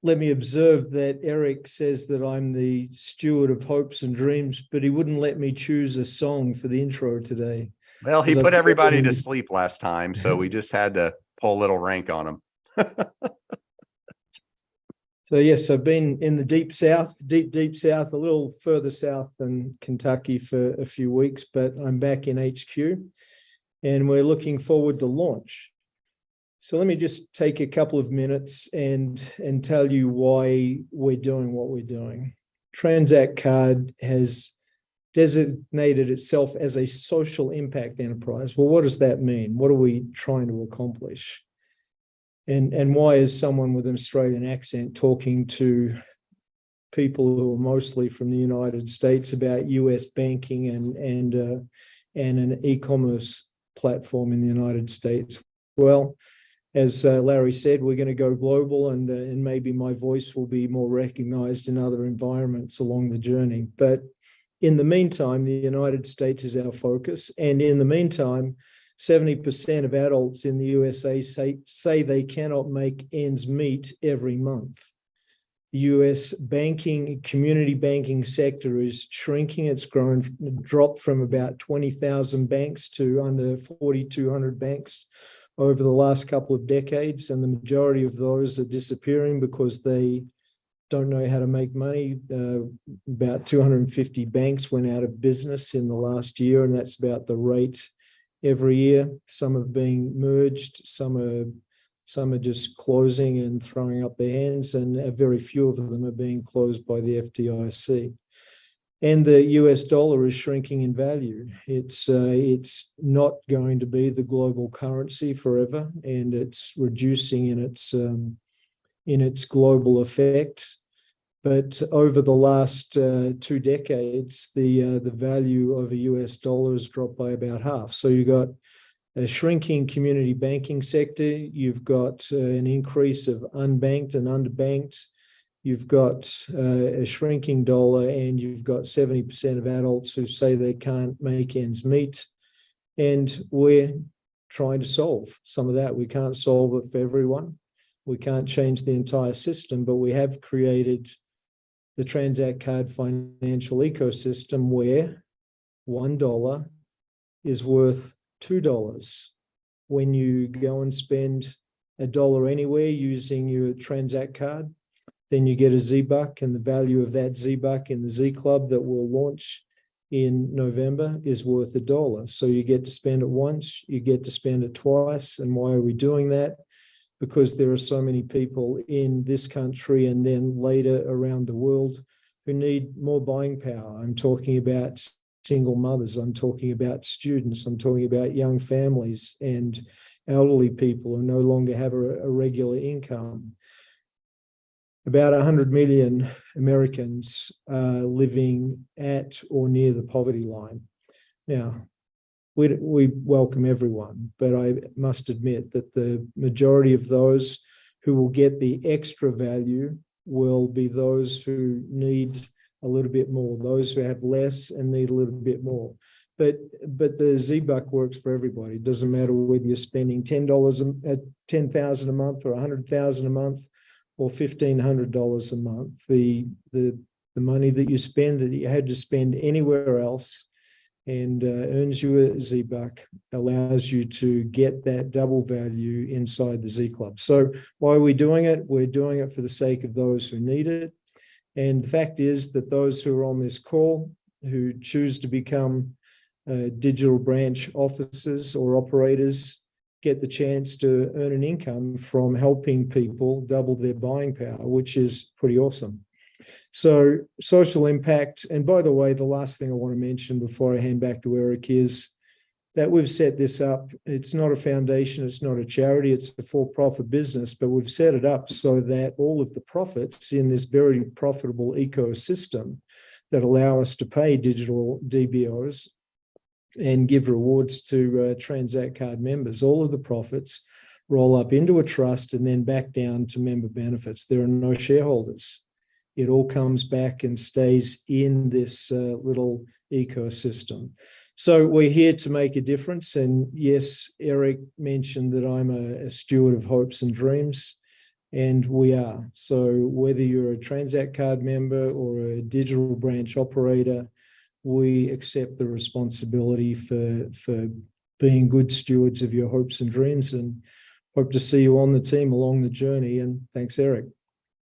let me observe that Eric says that I'm the steward of hopes and dreams, but he wouldn't let me choose a song for the intro today. Well, he put everybody to sleep last time, so we just had to pull a little rank on him. So yes, I've been in the deep south, a little further south than Kentucky for a few weeks, but I'm back in HQ and we're looking forward to launch. So let me just take a couple of minutes and tell you why we're doing what we're doing. TranZact Card has designated itself as a social impact enterprise. Well, what does that mean? What are we trying to accomplish? And why is someone with an Australian accent talking to people who are mostly from the United States about US banking and an e-commerce platform in the United States? Well, as Larry said, we're going to go global, and maybe my voice will be more recognized in other environments along the journey. But in the meantime, the United States is our focus. And in the meantime, 70% of adults in the USA say they cannot make ends meet every month. The US community banking sector is shrinking. It's dropped from about 20,000 banks to under 4,200 banks over the last couple of decades. And the majority of those are disappearing because they don't know how to make money. About 250 banks went out of business in the last year, and that's about the rate every year. Some are being merged, some are just closing and throwing up their hands, and very few of them are being closed by the FDIC. And the US dollar is shrinking in value. It's not going to be the global currency forever, and it's reducing in its global effect. But over the last 2 decades, the value of a US dollar has dropped by about half. So you've got a shrinking community banking sector. You've got an increase of unbanked and underbanked. You've got a shrinking dollar, and you've got 70% of adults who say they can't make ends meet. And we're trying to solve some of that. We can't solve it for everyone. We can't change the entire system, but we have created the TranZact Card financial ecosystem where $1 is worth $2. When you go and spend $1 anywhere using your TranZact Card, then you get a Z-Buck, and the value of that Z-Buck in the Z Club that will launch in November is worth $1. So you get to spend it once, you get to spend it twice. And why are we doing that? Because there are so many people in this country and then later around the world who need more buying power. I'm talking about single mothers, I'm talking about students, I'm talking about young families and elderly people who no longer have a regular income. About 100 million Americans are living at or near the poverty line. Now, we welcome everyone, but I must admit that the majority of those who will get the extra value will be those who need a little bit more, those who have less and need a little bit more. But the Z-Buck works for everybody. It doesn't matter whether you're spending $10 at $10,000 a month or $100,000 a month or $1,500 a month. The money that you spend that you had to spend anywhere else and earns you a Z-Buck, allows you to get that double value inside the Z Club. So why are we doing it? We're doing it for the sake of those who need it. And the fact is that those who are on this call who choose to become digital branch officers or operators get the chance to earn an income from helping people double their buying power, which is pretty awesome. So social impact, and by the way, the last thing I want to mention before I hand back to Eric is that we've set this up. It's not a foundation, it's not a charity, it's a for-profit business, but we've set it up so that all of the profits in this very profitable ecosystem that allow us to pay digital DBOs and give rewards to TranZact Card members, all of the profits roll up into a trust and then back down to member benefits. There are no shareholders. It all comes back and stays in this little ecosystem. So we're here to make a difference. And yes, Eric mentioned that I'm a steward of hopes and dreams. And we are. So whether you're a TranZact Card member or a digital branch operator, we accept the responsibility for being good stewards of your hopes and dreams, and hope to see you on the team along the journey. And thanks, Eric.